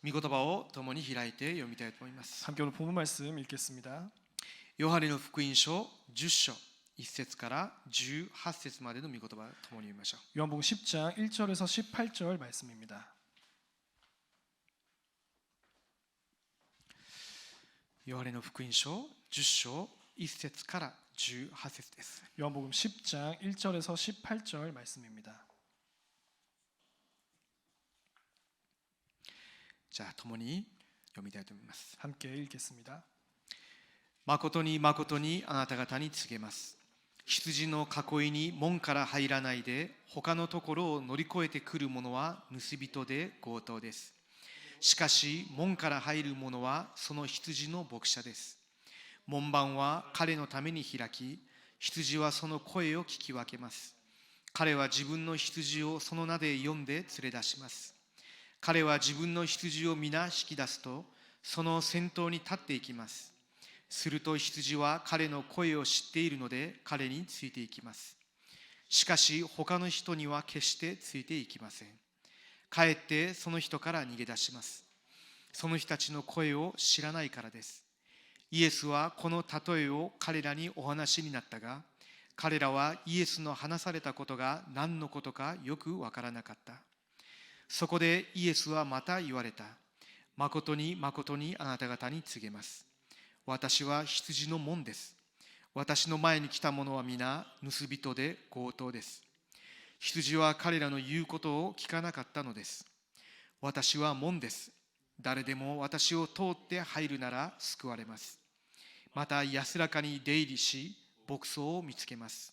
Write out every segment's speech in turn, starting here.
御言葉を共に開いて読みたいと思います。 함께 오늘 본문 말씀 읽겠습니다. ヨハネの福音書10章1節から18節までの御言葉を共に読みましょう。 요한복음 10장 1절에서 18절 말씀입니다. ヨハネの福音書10章1節から18節です。 요한복음 10장 1절에서 18절 말씀입니다. じゃあ共に読みたいと思います。 함께 읽겠습니다. 誠に誠にあなた方に告げます。羊の囲いに門から入らないで他のところを乗り越えてくる者は盗人で強盗です。しかし門から入る者はその羊の牧者です。門番は彼のために開き、羊はその声を聞き分けます。彼は自分の羊をその名で呼んで連れ出します。彼は自分の羊を皆引き出すと、その先頭に立っていきます。すると羊は彼の声を知っているので彼についていきます。しかし他の人には決してついていきません。かえってその人から逃げ出します。その人たちの声を知らないからです。イエスはこの例えを彼らにお話になったが、彼らはイエスの話されたことが何のことかよくわからなかった。そこでイエスはまた言われた。誠に誠にあなた方に告げます。私は羊の門です。私の前に来た者は皆盗人で強盗です。羊は彼らの言うことを聞かなかったのです。私は門です。誰でも私を通って入るなら救われます。また安らかに出入りし、牧草を見つけます。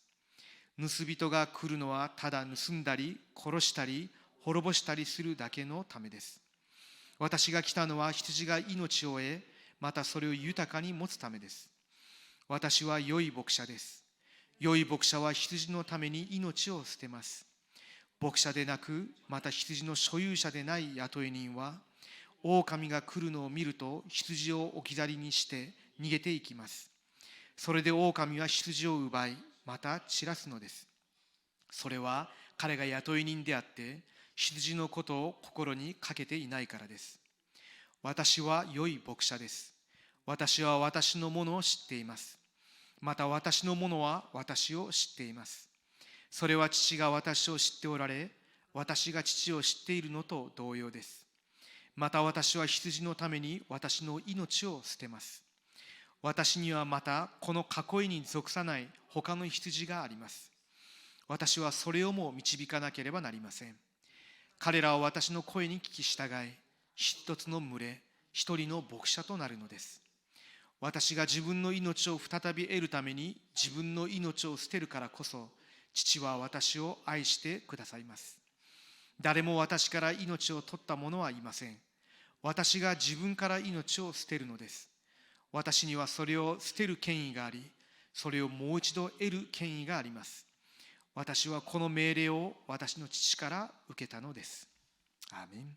盗人が来るのはただ盗んだり殺したり滅ぼしたりするだけのためです。私が来たのは羊が命を得、またそれを豊かに持つためです。私は良い牧者です。良い牧者は羊のために命を捨てます。牧者でなく、また羊の所有者でない雇い人は、狼が来るのを見ると羊を置き去りにして逃げていきます。それで狼は羊を奪い、また散らすのです。それは彼が雇い人であって、羊のことを心にかけていないからです。私は良い牧者です。私は私のものを知っています。また私のものは私を知っています。それは父が私を知っておられ、私が父を知っているのと同様です。また私は羊のために私の命を捨てます。私にはまたこの囲いに属さない他の羊があります。私はそれをも導かなければなりません。彼らは私の声に聞き従い、一つの群れ、一人の牧者となるのです。私が自分の命を再び得るために自分の命を捨てるからこそ、父は私を愛してくださいます。誰も私から命を取った者はいません。私が自分から命を捨てるのです。私にはそれを捨てる権威があり、それをもう一度得る権威があります。私はこの命令を私の父から受けたのです。アーメン。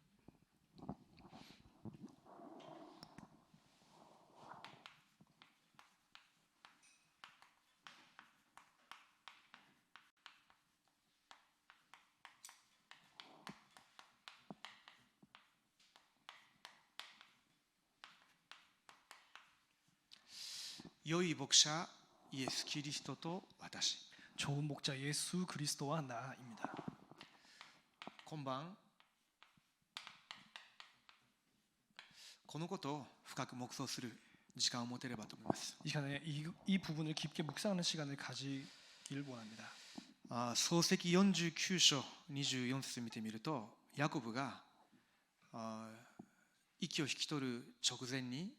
良い牧者イエス・キリストと私。 좋은 목자 예수 그리스도와 나입니다. 今晩このことを深く黙想する時間を持てればと思います。 이 시간에 이 부분을 깊게 묵상하는 시간을 가지길 원합니다. 創世記49章24節見てみると、ヤコブが息を引き取る直前に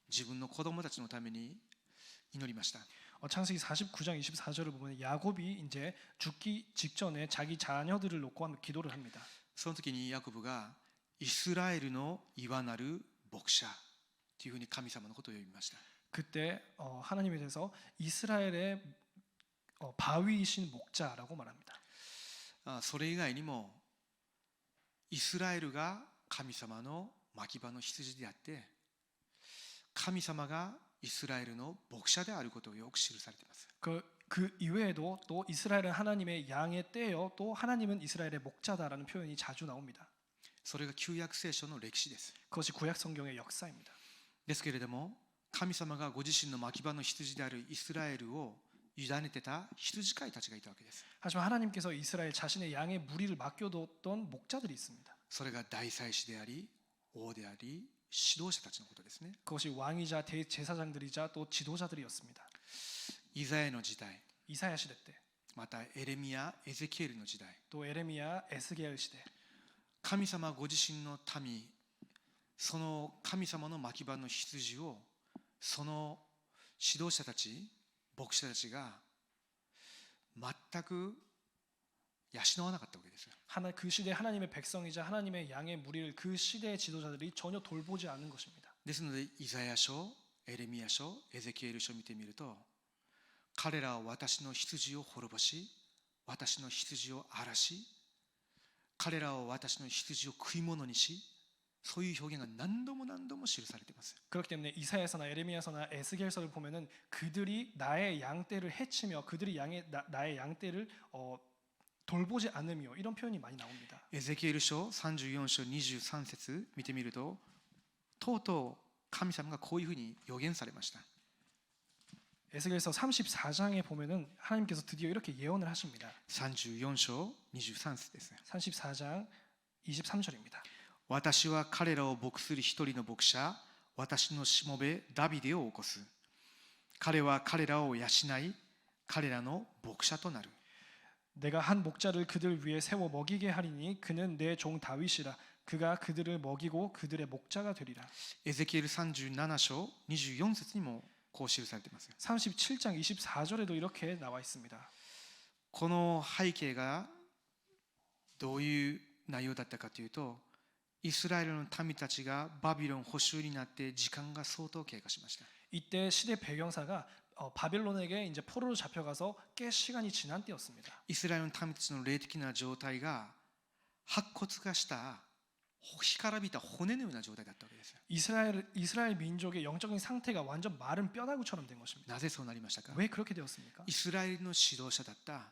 自分の子供たちのために祈りました。 창세기 49장 24절을 보면 야곱이 이제 죽기 직전에 자기 자녀들을 놓고 기도를 합니다. その時にヤコブがイスラエルのいわなる牧者というふうに神様のことを呼びました。 그때 하나님에 대해서 이스라엘의 바위이신 목자라고 말합니다. それ以外にもイスラエルが神様の牧場の羊であって、神様がイスラエルの牧者であることをよく記されています。 그 이외에도 또 이스라엘은 하나님의 양의 떼요, 또 하나님은 이스라엘의 목자다라는 표현이 자주 나옵니다. それが旧約聖書の歴史です。 그것이 구약 성경의 역사입니다. ですけれども、神様がご自身の牧場の羊であるイスラエルを委ねてた羊飼いたちがいたわけです。 하지만 하나님께서 이스라엘 자신의 양의 무리를 맡겨뒀던 목자들이 있습니다. それが大祭司であり、王であり、指導者たちのことですね。 그것이 왕이자 대제사장들이자 또 지도자들이었습니다. イザヤの時代、 이사야 시대 때, またエレミヤ、エゼキエルの時代、 또 에레미야, 에스겔 시대, 神様ご自身の民、その神様の牧場の羊をその指導者たち、牧者たちが全く養わなかったわけですよ。 그 시대 하나님의 백성이자 하나님의 양의 무리를 그 시대의 지도자들이 전혀 돌보지 않은 것입니다. ですのでイザヤ書、エレミヤ書、エゼキエル書を見てみると、彼らは私の羊を滅ぼし、私の羊を荒らし、彼らは私の羊を食い物にし、そういう表現が何度も何度も記されています。 그렇기 때문에 이사야서나 에레미야서나 에스겔서를 보면은 그들이 나의 양떼를 해치며 그들이 나의 양떼를 돌보지 않으며 이런 표현이 많이 나옵니다. エゼキエル書34章23節見てみると、とうとう神様がこういうふうに予言されました。 에스겔서 34장에 보면은 하나님께서 드디어 이렇게 예언을 하십니다. 34章23節です。 34장 23절입니다. 私は彼らを牧する一人の牧者、私のしもべダビデを起こす。彼は彼らを養い、彼らの牧者となる。 내가 한 목자를 그들 위에 세워 먹이게 하리니 그는 내 종 다윗이라. 그가 그들을 먹이고 그들의 목자가 되리라. エゼキエル37章24節にもこう記されています。 37장 24절에도 이렇게 나와 있습니다. この背景がどういう内容だったかというと、イスラエルの民たちがバビロン捕囚になって時間が相当経過しました。 이때 시대 배경사가 바벨론에게 이제 포로로 잡혀가서 꽤 시간이 지난 때였습니다. イスラエルの民たちの霊的な状態が白骨化した干からびた骨のような状態だったわけです。 이스라엘 민족의 영적인 상태가 완전 마른 뼈다구처럼 된 것입니다. なぜそうなりましたか。 왜 그렇게 되었습니까? イスラエルの指導者だった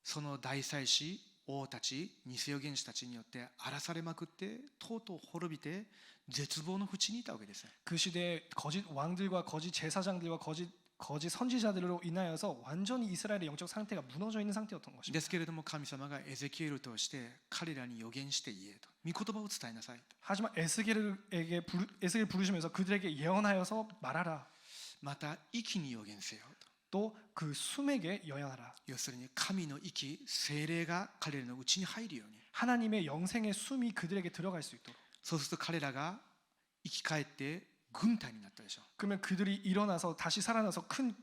その大祭司、王たち、偽預言者たちによって荒らされまくって、とうとう滅びて絶望の淵にいたわけです。 그 시대에 거짓 왕들과 거짓 제사장들과 거짓 선지자들로 인하여서 완전히 이스라엘의 영적 상태가 무너져 있는 상태였던 で 것입니다. すけれども神様がエゼキエルを通して彼らに預言して言えと、御言葉を伝えなさいと。 하지만 에스겔 부르시면서 그들에게 예언하여서 말하라. また息に預言せよと。 또 그 숨에게 예언하라. 要するに神の息、聖霊が彼らのうちに入るように。 하나님의 영생의 숨이 그들에게 들어갈 수 있도록. そうすると彼らが生き返って軍隊になったでしょう。 그러면 그들이 일어나서 다시 살아나서 큰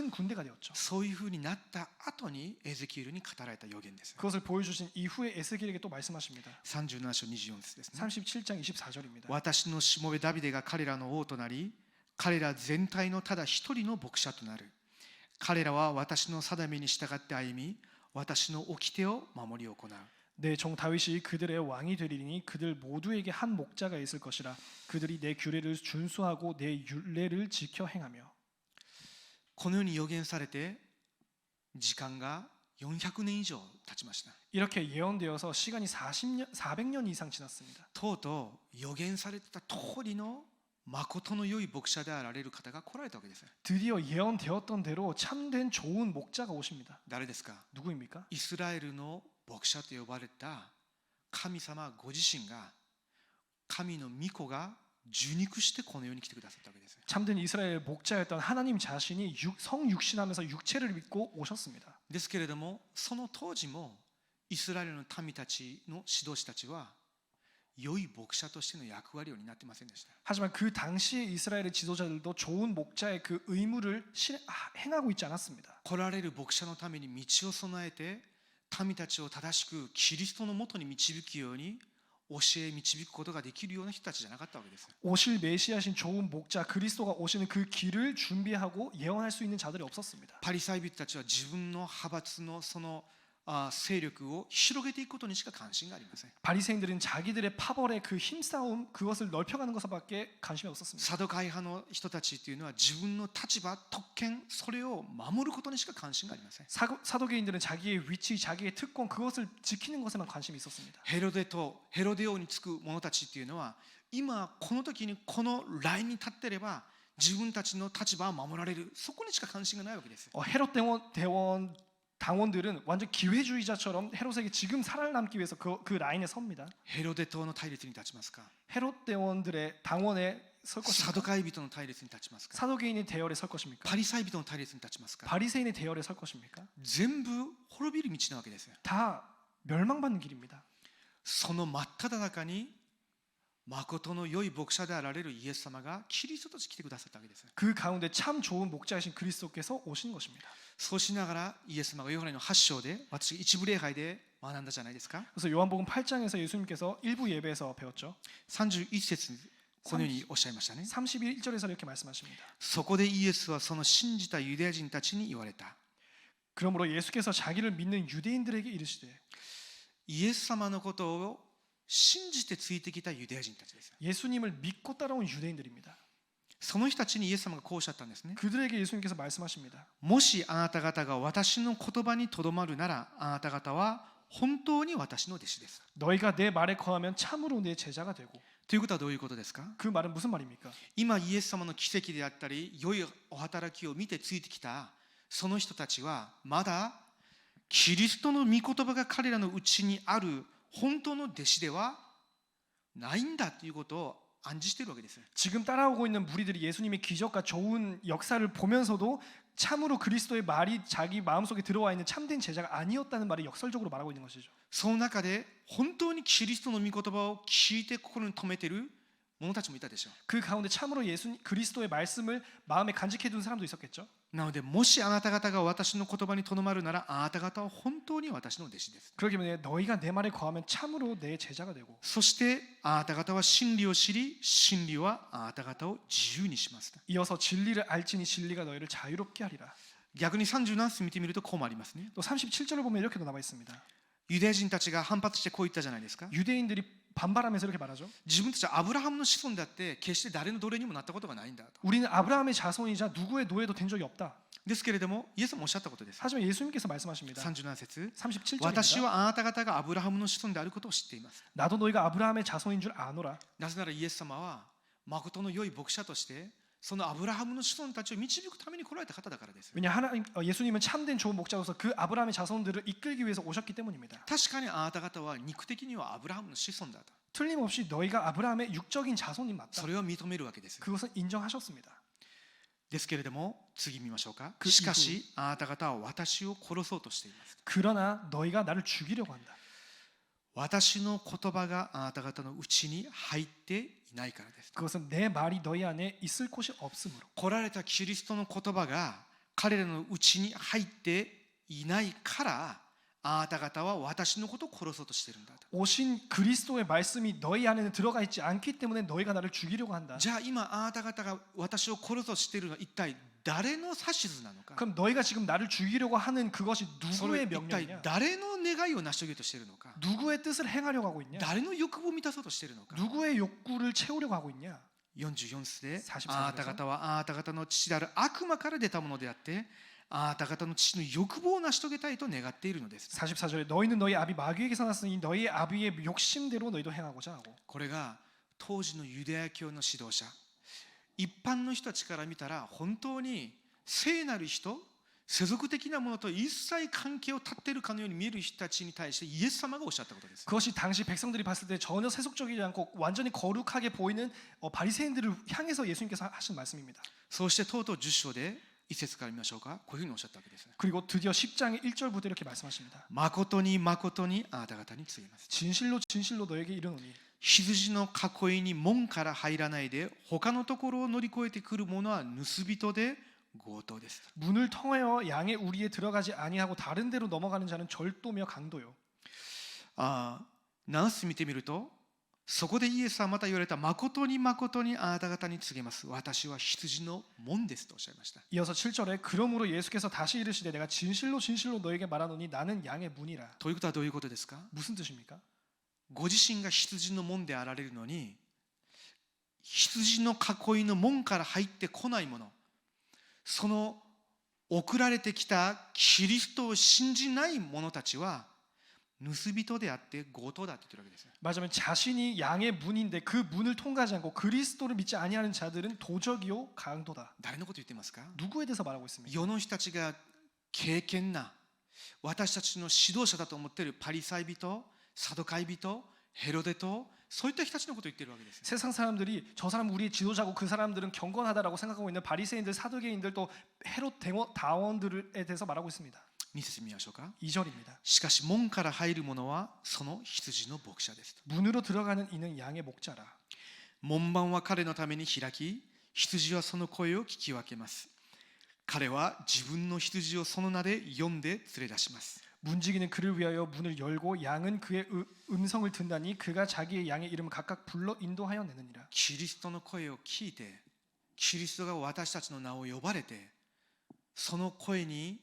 군대가 되었죠. そういうふうになった後にエゼキエルに語られた預言です。 그것을 보여주신 이후에 에스겔에게 또 말씀하십니다. 37章24節ですね。 37장 24절입니다. 私のしもべダビデが彼らの王となり、彼ら全体のただ一人の牧者となる。彼らは私の定めに従って歩み、私の掟を守り行う。 내 종 다윗이 그들의 왕이 되리니 그들 모두에게 한 목자가 있을 것이라. 그들이 내 규례를 준수하고 내 율례를 지켜 행하며. このように予言されて時間が400年以上経ちました。 이렇게 예언되어서 시간이 400년 이상 지났습니다. とうとう予言されてた通りの誠の良い牧者であられる方が来られたわけです。 드디어 예언되었던 대로 참된 좋은 목자가 오십니다. 誰ですか。 누구입니까? イスラエルの牧者と呼ばれた神様ご自身が、神の御子が受肉してこの世に来てくださったわけです。 참된 이스라엘 목자였던 하나님 자신이 성육신하면서 육체를 입고 오셨습니다. ですけれども、その当時もイスラエルの民たちの指導者たちは良い牧者としての役割を担っていませんでした。 하지만 그 당시의 이스라엘의 지도자들도 좋은 목자의 그 의무를 행하고 있지 않았습니다. 来られる牧者のために道を備えて、民たちを正しくキリストのもとに導くように教え導くことができるような人たちじゃなかったわけです。 오실 메시아신 좋은 목자 그리스도가 오시는 그 길을 준비하고 예언할 수 있는 자들이 없었습니다. パリサイ人たちは自分の派閥のその勢力を広げていくことにしか関心がありません。 바리새인들은 자기들의 파벌의 그 힘싸움 그것을 넓혀가는 것밖에 관심이 없었습니다. サドカイ派の人たちというのは自分の立場、特権、それを守ることにしか関心がありません。 사도계인들은 자기의 위치, 자기의 특권 그것을 지키는 것에만 관심이 있었습니다. ヘロデ王につく者たちというのは今この時にこのラインに立っていれば自分たちの立場を守られる、そこにしか関心がないわけです。 헤롯 당원들은 완전 기회주의자처럼 헤롯에게 지금 살아남기 위해서 그 라인에 섭니다. ヘロデ党の対立に立ちますか、 헤롯 대원들의 당원에 설 サド 것입니까? カイ人の対立に立ちますか、 사도계인의 대열에 설 것입니까? パリサイ人の対立に立ちますか。 바리새인의 대열에 설 것입니까? 全部滅びる道なわけです。 다 멸망받는 길입니다. その真っ只中に誠の良い牧者であられるイエス様がキリストとして来てくださったわけです。 그 가운데 참 좋은 목자이신 그리스도께서 오신 것입니다. そうしながらイエス様がヨハネの8章で私一部礼拝で学んだじゃないですか。 그래서 요한복음 8장에서 예수님께서 일부 예배에서 배웠죠. 31節このようにおっしゃいましたね。 31절에서 이렇게 말씀하십니다. そこでイエスはその信じたユダヤ人たちに言われた。 그러므로 예수께서 자기를 믿는 유대인들에게 이르시되 イエス様のことを信じてついてきたユダヤ人たちです。 예수님을 믿고 따라온 유대인들입니다. その人たちにイエス様がこうおっしゃったんですね。 그들에게 예수님께서 말씀하십니다. もしあなた方が私の言葉にとどまるならあなた方は本当に私の弟子です。 너희가 내 말에 거하면 참으로 내 제자가 되고. ということはどういうことですか。 그 말은 무슨 말입니까? 今イエス様の奇跡であったり良いお働きを見てついてきたその人たちはまだキリストの御言葉が彼らのうちにある本当の弟子ではないんだということを暗示しているわけです。 지금 따라오고 있는 무리들이 예수님의 기적과 좋은 역사를 보면서도 참으로 그리스도의 말이 자기 마음속에 들어와 있는 참된 제자가 아니었다는 말을 역설적으로 말하고 있는 것이죠. その中で本当にキリストの御言葉を聞いて心に留めている者たちもいたでしょう。 그 가운데 참으로 그리스도의 말씀을 마음에 간직해 둔 사람도 있었겠죠. なのでもしあなた方が私の言葉にとどまるならあなた方は本当に私の弟子です。 그렇기 때문에 너희가 내 말에 거하면 참으로 내 제자가 되고 そしてあなた方は真理を知り真理はあなた方を自由にします。 이어서 진리를 알지니 진리가 너희를 자유롭게 하리라. 逆に37節見てみるとこうもありますね。 또 37절을 보면 이렇게도 나와 있습니다. ユダヤ人たちが反発してこう言ったじゃないですか。 유대인들이 반발하면서 이렇게 말하죠. 自分たちはアブラハムの子孫であって決して誰の奴隷にもなったことがないんだと。 우리는 아브라함의 자손이자 누구의 노예도 된 적이 없다. ですけれどもイエスもおっしゃったことです。 하지만 예수님께서 말씀하십니다. 37節 37절입니다. 私はあなた方がアブラハムの子孫であることを知っています。 나도 너희가 아브라함의 자손인 줄 아노라. なぜならイエス様は誠の良い牧者としてそのアブラハムの子孫たちを導くために来られた方だからです。 왜냐 예수님은 참된 좋은 목자로서 그 아브라함의 자손들을 이끌기 위해서 오셨기 때문입니다. 確かにあなた方は肉的にはアブラハムの子孫だと。 틀림없이 너희가 아브라함의 육적인 자손이 맞다. それを認めるわけです。 그것은 인정하셨습니다. ですけれども次見ましょうか。 그 しかしあなた方は私を殺そうとしています。 그러나 너희가 나를 죽이려고 한다. 私の言葉があなた方のうちに入っていないからです。 그것은 내 말이 너희 안에 있을 곳이 없으므로. 来られたキリストの言葉が彼らのうちに入っていないからあなた方は私のことを殺そうとしているんだと。 오신 그리스도의 말씀이 너희 안에는 들어가 있지 않기 때문에 너희가 나를 죽이려고 한다. じゃあ今あなた方が私を殺そうとしているのは一体誰の指図なのか。 그럼 너희가 지금 나를 죽이려고 하는 그것이 それ 누구의 一体 명령이냐? 誰の願いを成し遂げようとしているのか。 누구의 뜻을 행하려고 하고 있냐? 誰の欲望を満たそうとしているのか。 누구의 욕구를 채우려고 하고 있냐? 44節で44あなた方はあなた方の父である悪魔から出たものであってあなた方の父の欲望を成し遂げたいと願っているのです。 44절에 너희는 너희 아비 마귀에게서 났으니 너희 아비의 욕심대로 너희도 행하고자 하고. これが当時のユダヤ教の指導者一般の人たちから見たら本当に聖なる人世俗的なものと一切関係を断っているかのように見える人たちに対してイエス様がおっしゃったことです。 그것이 당시 백성들이 봤을 때 전혀 세속적이지 않고 완전히 거룩하게 보이는 바리새인들을 향해서 예수님께서 하신 말씀입니다. そうしてとうとう10章で一節から見ましょうか。こういうふうにおっしゃったわけです。 그리고 드디어 10장의 1절부터 이렇게 말씀하십니다. 誠に誠にあなた方に告げます。 진실로 진실로 너에게 이르노니 羊の囲いに門から入らないで他のところを乗り越えてくる者は盗人で強盗です。 문을 통하여 양의 우리에 들어가지 아니하고 다른 데로 넘어가는 자는 절도며 강도요. 7節見てみるとそこでイエスはまた言われた。誠に誠にあなた方に告げます。私は羊の門ですとおっしゃいました。 이어서 7절에 그러므로 예수께서 다시 이르시되 내가 진실로 진실로 너에게 말하노니 나는 양의 문이라. ということはどういうことですか？ 무슨 뜻입니까? ご自身が羊の門であられるのに、羊の囲いの門から入ってこないもの、その送られてきたキリストを信じない者たちは盗人であって強盗だって言ってるわけですよ。 말하자면 자신이 양의 문인데 그 문을 통과하지 않고 그리스도를 믿지 아니하는 자들은 도적이요 강도다. 誰のこと言ってますか？ 누구에 대해서 말하고 있습니까? 世の人たちが敬虔な私たちの指導者だと思っているパリサイ人、サドカイ人、ヘロデと、そういった人たちのことを言ってるわけですよ。 세상 사람들이 저 사람 우리의 지도자고 그 사람들은 경건하다라고 생각하고 있는 바리새인들, 사두개인들 또 헤롯 다원들에 대해서 말하고 있습니다. 見せてみましょうか。 2절입니다. しかし門から入る者はその羊の牧者ですと。 문으로 들어가는 이는 양의 목자라. 門番は彼のために開き、羊はその声を聞き分けます。彼は自分の羊をその名で呼んで連れ出します。 문지기는 그를 위하여 문을 열고 양은 그의 음성을 듣나니 그가 자기의 양의 이름을 각각 불러 인도하여 내느니라. キリストの声を聞いて、キリストが私たちの名を呼ばれて、その声に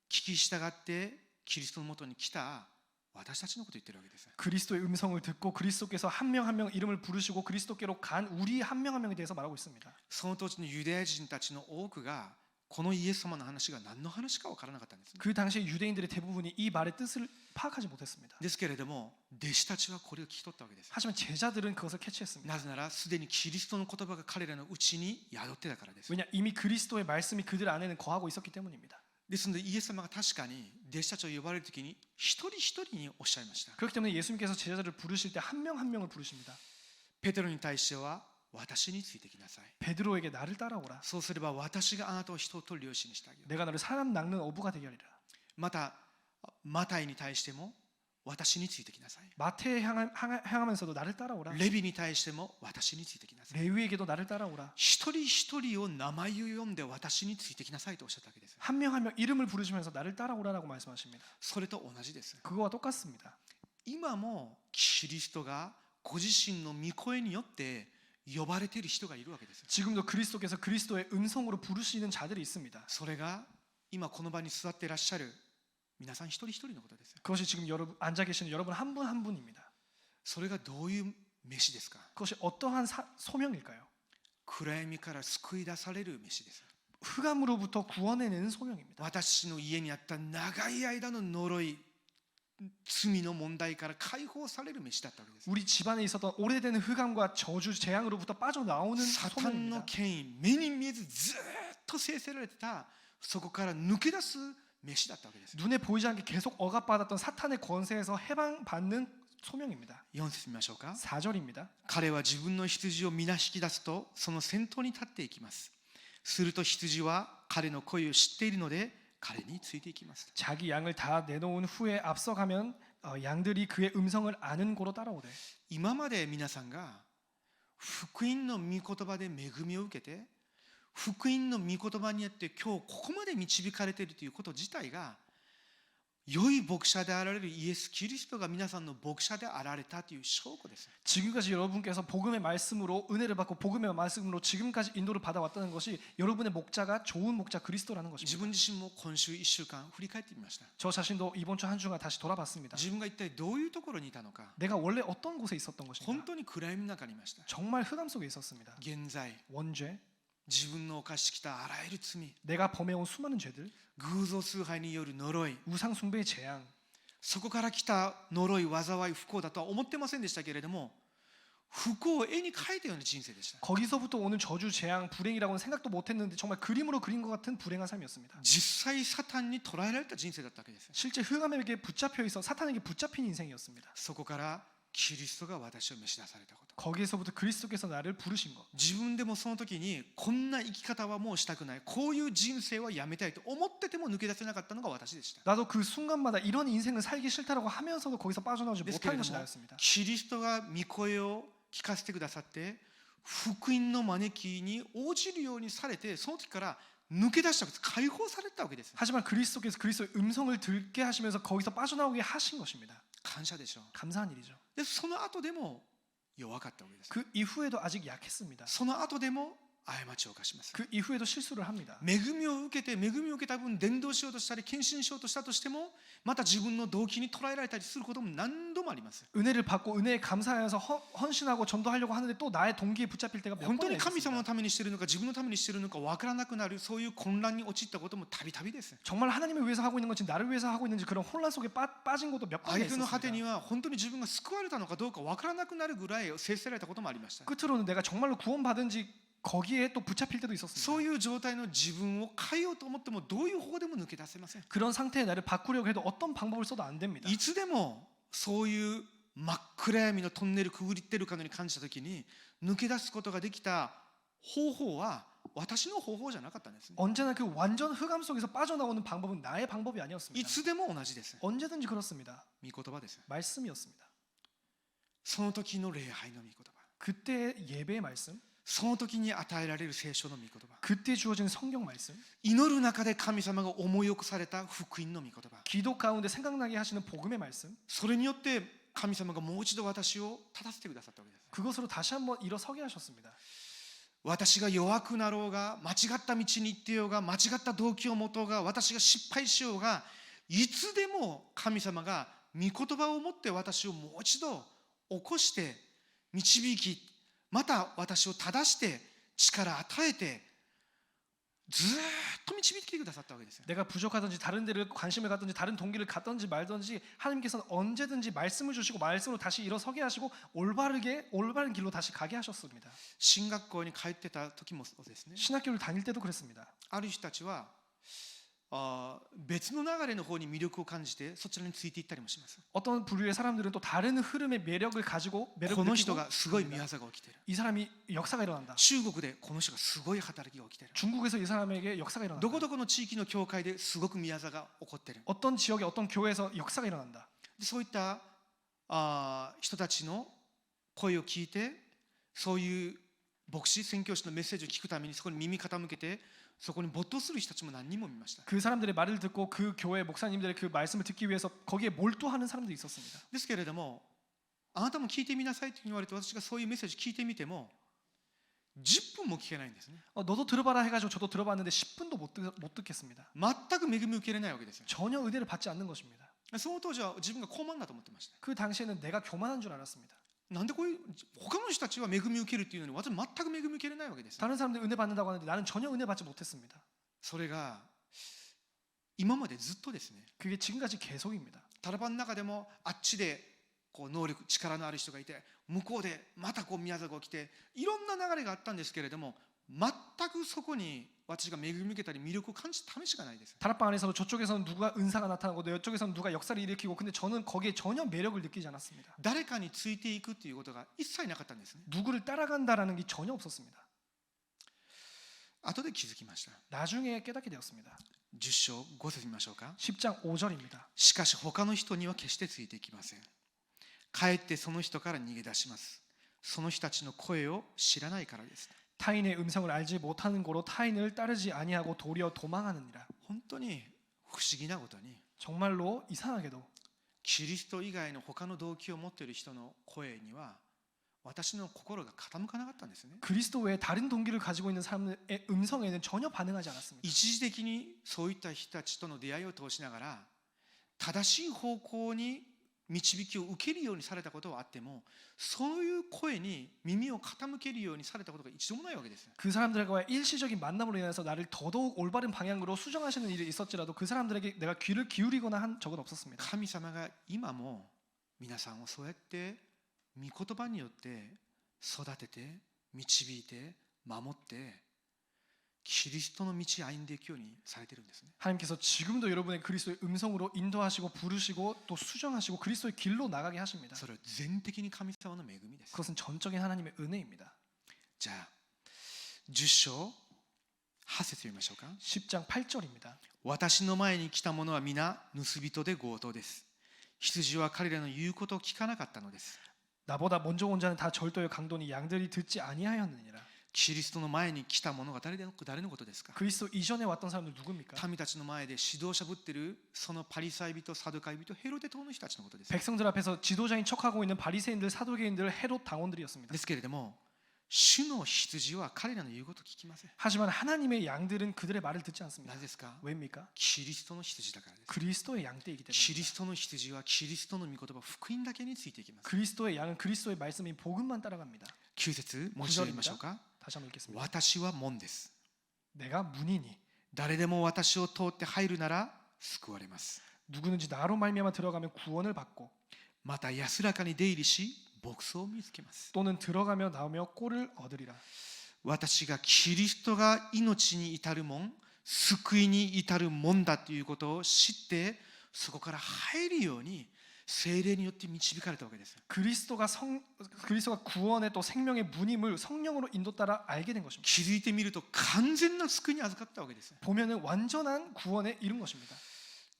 聞き従ってキリストのもとに来た私たちのことを言ってるわけです。 그리스도의 음성을 듣고 그리스도께서 한 명 한 명 이름을 부르시고 그리스도께로 간 우리 한 명 한 명에 대해서 말하고 있습니다. その当時のユダヤ人たちの多くがこのイエス様の話が何の話か分からなかったんですね。 그 당시에 유대인들의 대부분이 이 말의 뜻을 파악하지 못했습니다. ですけれども弟子たちはこれを聞き取ったわけです。 하지만 제자들은 그것을 캐치했습니다. なぜならすでにキリストの言葉が彼らのうちに宿ってたからです。 왜냐 이미 그리스도의 말씀이 그들 안에는 거하고 있었기 때문입니다. ですのでイエス様が確かに弟子たちを呼ばれるときに一人一人におっしゃいました。 그렇기 때문에 예수님께서 제자들을 부르실 때 한 명 한 명을 부르십니다. ペテロに対しては私についてきなさい。 베드로에게 나를 따라오라. そうすれば私があなたを人と漁師にしてあげる。 내가 너를 사람 낚는 어부가 되게 하리라. またマタイに対しても私についてきなさい。 마태에 향하면서도 나를 따라오라. レビに対しても私についてきなさい。 레위에게도 나를 따라오라. 一人一人を名前を呼んで私についてきなさいとおっしゃったわけです。 한 명 한 명 이름을 부르시면서 나를 따라오라라고 말씀하십니다. それと同じです。 그거와 똑같습니다. 今もキリストがご自身の御声によって呼ばれている人がいるわけです。 지금도 그리스도께서 그리스도의 음성으로 부르시는 자들이 있습니다. それが今この場に座っていらっしゃる皆さん一人一人のことです。 그것이 지금 여러분 앉아 계시는 여러분 한 분 한 분입니다. それがどういう飯ですか？ 그것이 어떠한 소명일까요? 暗闇から救い出される飯です。 흑암으로부터 구원해내는 소명입니다. 私の家にあった長い間の呪い、罪の問題から解放される飯だったわけです。 우리 집안에 있었던 오래된 흑암과 저주 재앙으로부터 빠져나오는 サタンの 소명입니다. 権威、目に見えずずっと制せられてた、そこから抜け出す飯だったわけです。 눈에 보이지 않게 계속 억압받았던 사탄의 권세에서 해방받는 소명입니다. 4節見ましょうか。 4절입니다. 彼は自分の羊を皆引き出すとその先頭に立っていきます。すると羊は彼の声を知っているので彼についていきます。 자기 양을 다 내놓은 후에 앞서가면 양들이 그의 음성을 아는 고로 따라오되. 今まで皆さんが福音の御言葉で恵みを受けて福音の御言葉によって今日ここまで導かれているということ自体が良い牧者であられるイエス・キリストが皆さんの牧者であられたという証拠です。 지금까지 여러분께서 복음의 말씀으로 은혜를 받고 복음의 말씀으로 지금까지 인도를 받아왔다는 것이 여러분의 목자가 좋은 목자 그리스도라는 自 것입니다. 分自身も今週1週間振り返ってみました。 저 자신도 이번 주 한 주간 다시 돌아봤습니다. 自分が一体どういうところにいたのか、 내가 원래 어떤 곳에 있었던 本 것인가? 当に暗闇の中にいました。 정말 흑암 속에 있었습니다. 現在 원죄, 自分の犯してきたあらゆる罪、 내가 범해온 수많은 죄들, 偶像崇拝による呪い、 우상 숭배의 재앙, そこから来た呪い、災い、不幸だとは思ってませんでしたけれども、不幸を絵に描いたような人生でした。 거기서부터 오는 저주, 재앙, 불행이라고는 생각도 못했는데 정말 그림으로 그린 것 같은 불행한 삶이었습니다. 実際サタンに捉えられた人生だったわけです。 실제 흑암에게 붙잡혀 있어 사탄에게 붙잡힌 인생이었습니다. そこからキリストが私を召し出されたこと、 거기에서부터 그리스도께서 나를 부르신 것. 自分でもその時にこんな生き方はもうしたくない、こういう人生はやめたいと思ってても抜け出せなかったのが私でした。 나도 그 순간마다 이런 인생을 살기 싫다라고 하면서도 거기서 빠져나오지 ですけれ 못하는 ど 것이 も 나였습니다. キリストが御声を聞かせてくださって福音の招きに応じるようにされて、その時から抜け出したわけです。解放されたわけです。 하지만 그리스도께서 그리스도의 음성을 듣게 하시면서 거기서 빠져나오게 하신 것입니다. 感謝でしょう。 감사한 일이죠. でその後でも弱かったわけです。 그 이후에도 아직 약했습니다. その後でも過ちを犯します。 그 이후에도 실수를 합니다. 恵みを受けた分伝道しようとしたり献身しようとしたとしても、また自分の動機に捉えられたりすることも何度もあります。 은혜를 받고 은혜에 감사해서 헌신하고 전도하려고 하는데 또 나의 동기에 붙잡힐 때가 몇 本当 번이나 に神様の 있습니다. ためにしているのか自分のためにしているのか分からなくなる、そういう混乱に陥ったこともたびたびです。 정말 하나님을 위해서 하고 있는 건지 나를 위해서 하고 있는지 그런 혼란 속에 빠진 것도 몇 번이나 挙句の果てに 있었습니다. は本当に自分が救われたのかどうか分からなくなるぐらい制せられたこともありました。 끝으로는 내가 정말로 구원받은지 거기에 또 붙잡힐 때도 있었습니다. そういう状態の自分を変えようと思ってもどういう方法でも抜け出せません。 그런 상태의 나를 바꾸려고 해도 어떤 방법을 써도 안 됩니다. いつでもそういう真っ暗闇のトンネルくぐりってるかのように感じたときに抜け出すことができた方法は私の方法じゃなかったんですね。 언제나 그 완전 흑암 속에서 빠져나오는 방법은 나의 방법이 い 아니었습니다. つでも同じです。 언제든지 그렇습니다. 御言葉です。 말씀이었습니다. その時の礼拝の御言葉、 그때 예배의 말씀, その時に与えられる聖書の御言葉、 그때 주어진 성경 말씀, 祈る中で神様が思い起こされた福音の御言葉、 기도 가운데 생각나게 하시는 복음의 말씀, それによって神様がもう一度私を立たせてくださったわけです。 그것으로 다시 한번 일어서게 하셨습니다. 私が弱くなろうが、間違った道に行ってようが、間違った動機を持とうが、私が失敗しようが、いつでも神様が御言葉を持って私をもう一度起こして導き、また私を正して力与えてずっと導いてくださったわけですよ。 내가 부족하든지 다른 데를 관심을 갖든지 다른 동기를 갖든지 말든지 하나님께서는 언제든지 말씀을 주시고 말씀으로 다시 일어서게 하시고 올바른 길로 다시 가게 하셨습니다. 進学校に帰ってた時もそうですね。 신학교를 다닐 때도 그랬습니다. ある人たちは別の流れの方に魅力を感じてそちらについていったりもします。 어떤 부류의 사람들은 또 다른 흐름의 매력을 가지고 こ 매력을 の人 느끼고 がすごい見業が起きている。 이 사람이 역사가 일어난다. 中国でこの人がすごい働きが起きている。 중국에서 이 사람에게 역사가 ど 일어난다. こどこの地域の教会ですごく見業が起こっている。 어떤 지역의 어떤 교회에서 역사가 일어난다. でそういった人たちの声を聞いて、そういう牧師宣教師のメッセージを聞くためにそこに耳傾けてそこに没頭する人たちも何人も見ました。 그 사람들의 말을 듣고 그 교회 목사님들의 그 말씀을 듣기 위해서 거기에 몰두하는 사람들이 있었습니다. ですけれども、あなたも聞いてみなさいと言われて私がそういうメッセージ聞いてみても10分も聞けないんですね。 너도 들어봐라 해가지고 저도 들어봤는데 10분도 못 듣겠습니다. 全く恵みを受けれないわけですよ。 전혀 은혜를 받지 않는 것입니다. その当時は自分が高慢だと思ってました。 그 당시에는 내가 교만한 줄 알았습니다. なんでこういう他の人たちは恵みを受けるっていうのに私は全く恵みを受けれないわけです。 다른 사람들 은혜 받는다고 하는데 나는 전혀 은혜 받지 못했습니다. それが今までずっとですね。 그게 지금까지 계속입니다. タラバの中でもあっちでこう能力力のある人がいて、向こうでまたこう宮座が起きて、いろんな流れがあったんですけれども、全くそこに私が恵みを受けたり魅力を感じた試しがないです。 다락방 안에서도 저쪽에서는 누가 은사가 나타나고 이쪽에서는 누가 역사를 일으키고 근데 저는 거기에 전혀 매력을 느끼지 않았습니다. 誰かについていくっていうことが一切なかったんですね。 누구를 따라간다라는 게 전혀 없었습니다. 後で気づきました。 나중에 깨닫게 되었습니다. 10章5節見ましょうか。 10장 5절입니다. しかし他の人には決してついていきません。かえってその人から逃げ出します。その人たちの声を知らないからです。 타인의 음성을 알지 못하는 고로 타인을 따르지 아니하고 도리어 도망하느니라. 本当に不思議なことに 정말로 이상하게도 キリスト以外の他の動機を持っている人の声には私の心が傾かなかったんですね。 그리스도 외에 다른 동기를 가지고 있는 사람의 음성에는 전혀 반응하지 않았습니다. 一時的にそういった人たちとの出会いを通しながら正しい方向に導きを受けるようにされたことはあっても、そういう声に耳を傾けるようにされたことが一度もないわけです。 그 사람들과의 일시적인 만남으로 인해서 나를 더더욱 올바른 방향으로 수정하시는 일이 있었지라도 그 사람들에게 내가 귀를 기울이거나 한 적은 없었습니다. 神様が今も皆さんをそうやって御言葉によって育てて導いて守ってキリストの道を歩んでいくようにされているんですね。 하나님께서 지금도 여러분의 그리스도의 음성으로 인도하시고 부르시고 또 수정하시고 그리스도의 길로 나가게 하십니다. それは全的に神様の恵みです。 그것은 전적인 하나님의 은혜입니다. じゃあ10章8節読みましょうか。 10장 8절입니다. 私の前に来た者は皆盗人で強盗です。羊は彼らの言うことを聞かなかったのです。 나보다 먼저 온 자는 다 절도요 강도니 양들이 듣지 아니하였느니라. キリストの前に来た者が誰のことですか？ 그리스도 이전에 왔던 사람들 누굽니까? 民たちの前で指導者ぶってるそのパリサイ人、サドカイ人、ヘロデ党の人たちのことです。 백성들 앞에서 지도자인 척하고 있는 바리새인들, 사두개인들, 헤롯 당원들이었습니다. ですけれども、主の羊は彼らの言うことを聞きません。 하지만 하나님의 양들은 그들의 말을 듣지 않습니다. なぜですか？ 왜입니까? キリストの羊だからです。 그리스도의 양떼이기 キ 때문에. リストの羊はキリストの御言葉、福音だけについていきます。 그리스도의 양은 그리스도의 말씀인 복음만 따라갑니다. 9節、もう一度言いましょうか。 다시 한번 읽겠습니다. 私は門です。 내가 문이니 誰でも私を通って入るなら救われます。 누구든지 나로 말미암아 들어가면 구원을 받고 また安らかに出入りし、牧草を見つけます。 또는 들어가며 나오며 꼴을 얻으리라. 私がキリストが命に至る門、救いに至る門だということを知って、そこから入るように聖霊によって導かれたわけです。 그리스도가 구원의 또 생명의 문임을 성령으로 인도 따라 알게 된 것입니다. 気づいてみると完全な救いに預かったわけです。 보면은 완전한 구원에 이른 것입니다.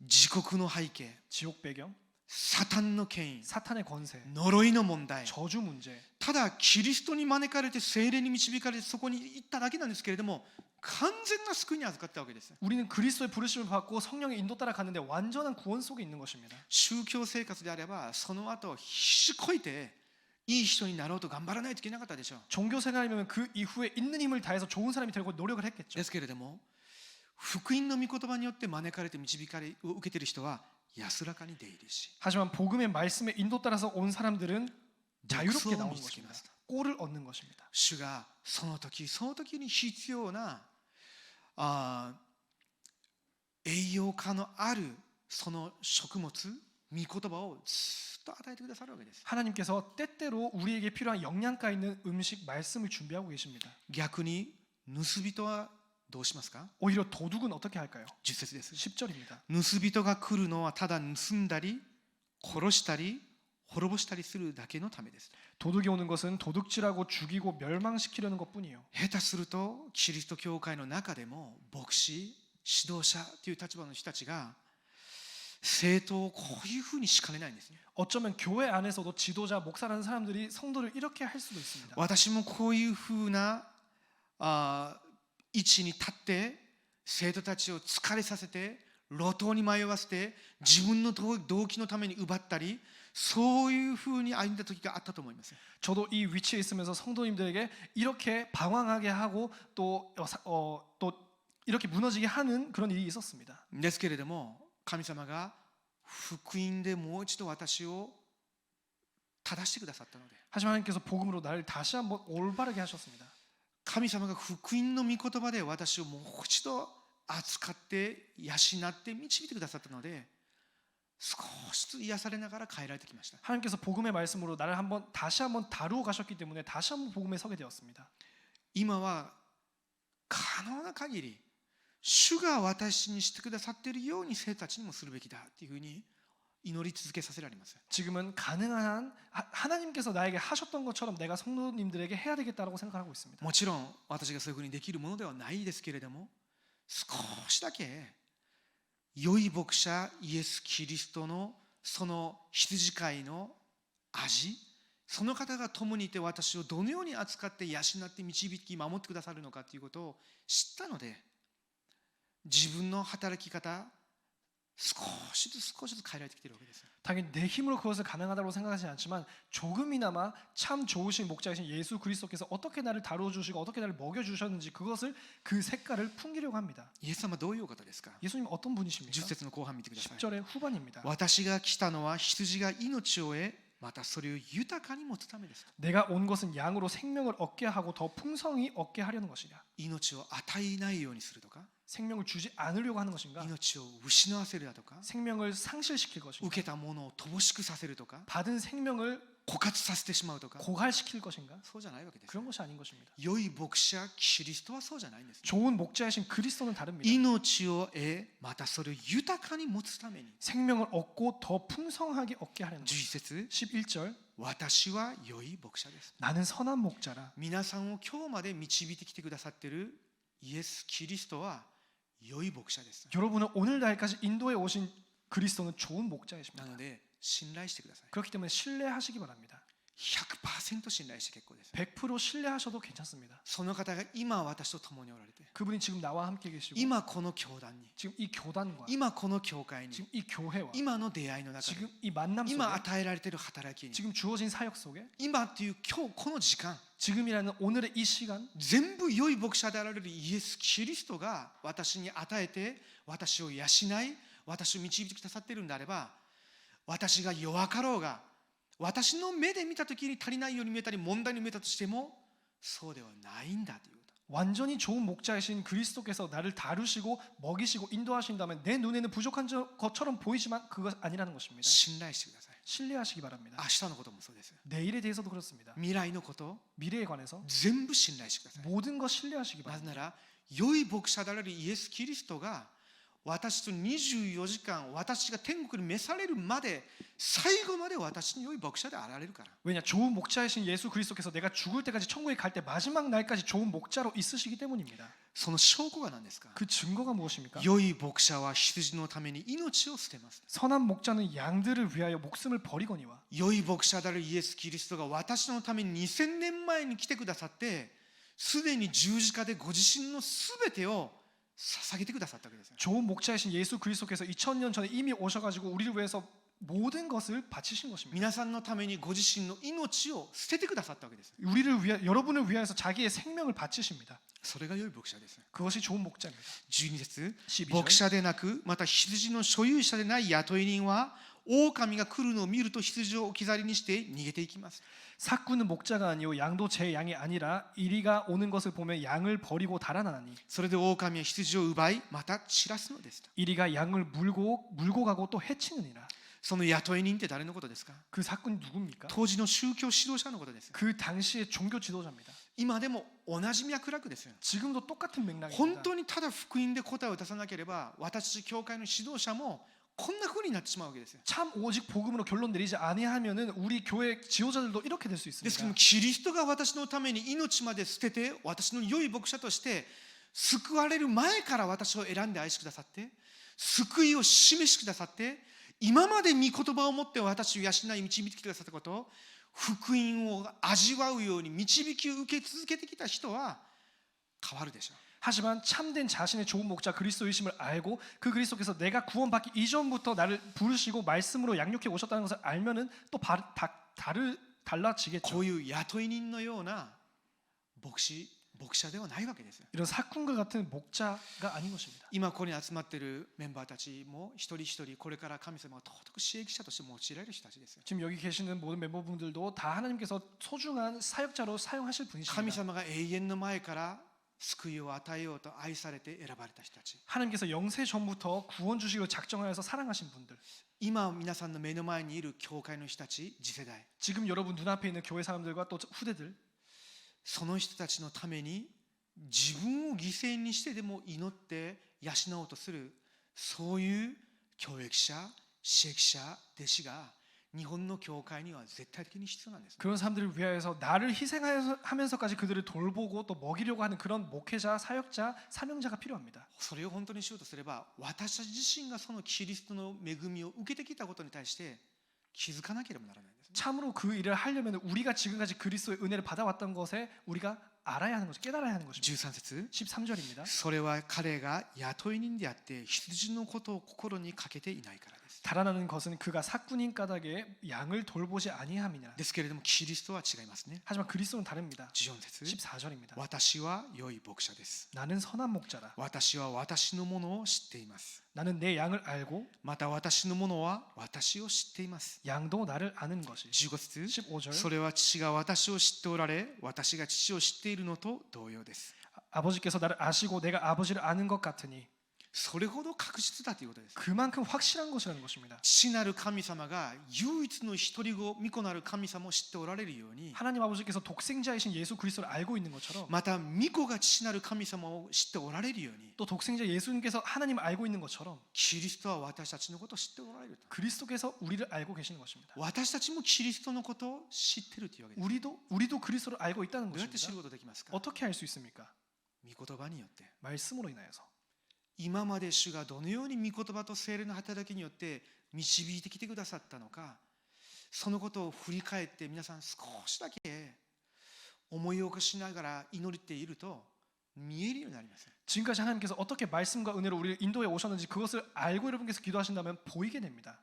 自国の背景、 지옥 배경, サタンの権威、 사탄의 권세, 呪いの問題、 저주 문제. ただキリストに招かれて聖霊に導かれてそこに行っただけなんですけれども、完全な救いに預かったわけです。 우리는 그리스도의 부르심을 받고 성령의 인도 따라 갔는데 완전한 구원 속에 있는 것입니다. 宗教生活であればその後必死こいていい人になろうと頑張らないといけなかったでしょう。 종교 생활이면 그 이후에 있는 힘을 다해서 좋은 사람이 되려고 노력을 했겠죠. ですけれども、福音の御言葉によって招かれて導かれを受けている人は安らかに出入りし、 하지만 복음의 말씀의 인도 따라서 온 사람들은 자유롭게 나오는 牧草を見つけ 것입니다. ます。 꼴을 얻는 것입니다. 主がその時その時に必要な栄養価のあるその食物、御言葉をずっと与えてくださるわけです。 하나님께서 때때로 우리에게 필요한 영양가 있는 음식, 말씀을 준비하고 계십니다. 逆に盗人はどうしますか？ 오히려 도둑은 어떻게 할까요? 10節です。 10절입니다. 盗人が来るのはただ盗んだり殺したり滅ぼしたりするだけのためです。 도둑이 오는 것은 도둑질하고 죽이고 멸망시키려는 것뿐이요. 下手するとキリスト教会の中でも牧師、指導者という立場の人たちが生徒をこういうふうにしかねないんですね。 어쩌면 교회 안에서도 지도자, 목사라는 사람들이 성도를 이렇게 할 수도 있습니다. 私もこういうふうな位置に立って生徒たちを疲れさせて路頭に迷わせて自分の動機のために奪ったり、そういうふうに歩んだ時があったと思います。 저도 이 위치에 있으면서 성도님들에게 이렇게 방황하게 하고 또 이렇게 무너지게 하는 그런 일이 있었습니다. ですけれども神様が福音でもう一度私を正してくださったので、 하지만 하나님께서 복음으로 나를 다시 한번 올바르게 하셨습니다. 神様が福音の御言葉で私をもう一度扱って養って導いてくださったので、少しずつ癒されながら変えられてきました。 하나님께서 복음의 말씀으로 나를 다시 한번 다루어 가셨기 때문에 다시 한번 복음에 서게 되었습니다. 今は可能な限り主が私にしてくださっているように生徒たちにもするべきだというふうに祈り続けさせられます。 지금은 가능한 하나님께서 나에게 하셨던 것처럼 내가 성도님들에게 해야 되겠다라고 생각하고 있습니다. もちろん私がそういうふうにできるものではないですけれども、少しだけ良い牧者イエス・キリストのその羊飼いの味、その方が共にいて私をどのように扱って養って導き守ってくださるのかということを知ったので、自分の働き方少しずつ変えられてきているわけです。 당연히 내 힘으로 그것을 가능하다고 생각하지 않지만 조금이나마 참 좋으신 목자이신 예수 그리스도께서 어떻게 나를 다뤄주시고 어떻게 나를 먹여주셨는지 그 색깔을 풍기려고 합니다. イエス様はどういうお方ですか？ 예수님 어떤 10 분이십니까? 節の後半見てください。 10절의 후반입니다. 私が来たのは羊が命を得、またそれを豊かに持つためです。 내가 온 것은 양으로 생명을 얻게 하고 더 풍성히 얻게 하려는 것이냐. 命を与えないようにするとか、 생명을 주지 않으려고 하는 것인가? 命を失わせるだとか、 생명을 상실시킬 것인가? 受けたものを乏しくさせるとか、 받은 생명을 枯渇させてしまうとか、 고갈시킬 것인가? そうじゃないわけです。 그런 것이 아닌 것입니다. 良い牧者キリストはそうじゃないんです。 좋은 목자이신 그리스도는 다릅니다. 命を得、またそれを豊かに持つために。 생명을 얻고 더 풍성하게 얻게 하려는 것. 11節、 11절 私は良い牧者です。 나는 선한 목자라. 皆さんを今日まで導いてきてくださっているイエス・キリストは良い牧者です。 여러분은 오늘날까지 인도에 오신 그리스도는 좋은 목자이십니다. なので信頼してください。 그렇기 때문에 신뢰하시기 바랍니다. 100% 信頼して結構です。 100% 신뢰하셔도 괜찮습니다. その方が今私と共におられて、 그분이 지금 나와 함께 계시고 今この教団に、 지금 이 교단과 今この教会に、 지금 이 교회와 今の出会いの中で、 지금 이 만남 今 속에 与えられている働きに、 지금 주어진 사역 속에 今っていう今日この時間、 지금이라는 오늘의 이 시간 全部良い牧者であられるイエス・キリストが私に与えて、私を養い、私を導いてくださっているんであれば、私が弱かろうが、私の目で見たときに足りないように見えたり問題に見えたとしても、そうではないんだということ。 완전히 좋은 목자이신 그리스도께서 나를 다루시고 먹이시고 인도하신다면 내 눈에는 부족한 것처럼 보이지만 그것 아니라는 것입니다. 信頼してください。 신뢰하시기 바랍니다. 明日のこともそうです。 내일에 대해서도 그렇습니다. 未来のこと、 미래에 관해서 全部信頼してください。 모든 것 신뢰하시기 なぜ 바랍니다. なら、良い牧者であられるイエス・キリストが私と24時間、私が天国に召されるまで、最後まで私に良い牧者であられるから。 왜냐 좋은 목자이신 예수 그리스도께서 내가 죽을 때까지 천국에 갈 때 마지막 날까지 좋은 목자로 있으시기 때문입니다. その証拠が何ですか？ 그 증거가 무엇입니까? 良い牧者は羊のために命を捨てます。 선한 목자는 양들을 위하여 목숨을 버리거니와 良い牧者であるイエス・キリストが私のために2000年前に来てくださって、すでに十字架でご自身のすべてを捧げてくださったわけです。 좋은 목자이신 예수 그리스도께서 2000년 전에 이미 오셔가지고 우리를 위해서 모든 것을 바치신 것입니다. 皆さんのためにご自身の命を捨ててくださったわけです。 우리를 위해 여러분을 위하여서 자기의 생명을 바치십니다. それが良い牧者です。 그것이 좋은 목자입니다. 12節、 12절 牧者でなく、また羊の所有者でない雇い人は、狼が来るのを見ると羊を置き去りにして逃げていきます。 삭구는 목자가 아니요 양도 제 양이 아니라 이리가 오는 것을 보면 양을 버리고 달아나니 それで狼は羊を奪い、また散らすのですと。 이리가 양을 물고 가고 또 해치느니라. その雇い人って誰のことですか？ 그 삭구는 누굽니까? 当時の宗教指導者のことです。 그 당시의 종교 지도자입니다. 今でも同じ脈絡ですよ。 지금도 똑같은 本 맥락입니다. 当にただ福音で答えを出さなければ、私教会の指導者もこんな風になってしまうわけですよ。 참 오직 복음으로 결론 내리지 아니하면은 우리 교회 지도자들도 이렇게 될 수 ですけど 있습니다. も、キリストが私のために命まで捨てて、私の良い牧者として救われる前から私を選んで愛してくださって、救いを示してくださって、今まで御言葉を持って私を養い導いてきてくださったこと、福音を味わうように導きを受け続けてきた人は変わるでしょう。 하지만 참된 자신의 좋은 목자 그리스도이심을 알고 그 그리스도께서 내가 구원받기 이전부터 나를 부르시고 말씀으로 양육해 오셨다는 것을 알면은 또 달라지겠죠. こういう雇い人のような牧者ではないわけですよ。 이런 사꾼과 같은 목자가 아닌 것입니다. 今ここに集まっているメンバーたちも一人一人これから神様が尊く刺激者として用いられる人たちですよ。 지금 여기 계시는 모든 멤버분들도 다 하나님께서 소중한 사역자로 사용하실 神 분이십니다. 様が永遠の前から救いを与えようと愛されて選ばれた人たち。 하나님께서 영세 전부터 구원 주시기로 작정하여서 사랑하신 분들. 今皆さんの目の前にいる教会の人たち、次世代、 지금 여러분 눈앞에 있는 교회 사람들과 또 후대들. その人たちのために自分を犠牲にしてでも祈って養おうとする、そういう教育者、指摘者、弟子が日本の教会には絶対的に必要なんです。 그런 사람들을 위하여서 나를 희생하면서까지 그들을 돌보고 또 먹이려고 하는 그런 목회자, 사역자, 사명자가 필요합니다. それを本当にしようとすれば、私たち自身がそのキリストの恵みを受けてきたことに対して気づかなければならないんです。 참으로 그 일을 하려면 우리가 지금까지 그리스도의 은혜를 받아왔던 것에 우리가 알아야 하는 것이 깨달아야 하는 것입니다. 13節、 13절입니다. それは彼が雇い人であって羊のことを心にかけていないからです。 달아나는 것은 그가 삭군인 까닭에 양을 돌보지 아니함이니라. ですけれどもキリストは違いますね。 하지만 그리스도는 다릅니다. 14節、 14절입니다. 私は良い牧者です。 나는 선한 목자다. 私は私のものを知っています。 나는 내 양을 알고 また私のものは私を知っています。 양도 나를 아는 것이. 15節、 15절. それは父が私を知っておられ、私が父を知っているのと同様です。 아버지께서 나를 아시고 내가 아버지를 아는 것 같으니 それほど確実だということです。 그만큼 확실한 것이라는 것입니다. 父なる神様が唯一の一人子、御子なる神様を知っておられるように、 하나님 아버지께서 독생자이신 예수 그리스도를 알고 있는 것처럼 また御子が父なる神様を知っておられるように、 또 독생자 예수님께서 하나님을 알고 있는 것처럼 キリストは私たちのことを知っておられると。 그리스도께서 우리를 알고 계시는 것입니다. 私たちもキリストのことを知っているというわけです。 우리도 그리스도를 알고 있다는 どうやって知る 것입니다. ことできますか？ 어떻게 알 수 있습니까? 御言葉によって。 말씀으로 인하여서. 今まで主がどのように御言葉と聖霊の働きによって導いてきてくださったのか、そのことを振り返って皆さん少しだけ思い起こしながら祈っていると見えるようになります。 지금까지 하나님께서 어떻게 말씀과 은혜로 우리를 인도해 오셨는지 그것을 알고 여러분께서 기도하신다면 보이게 됩니다.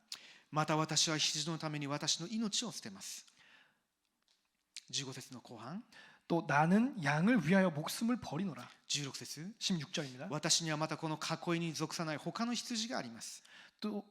また私は羊のために私の命を捨てます。15節の後半、 또 나는 양을 위하여 목숨을 버리노라. 16節、 16절입니다. 私にはまたこの囲いに属さない他の羊があります。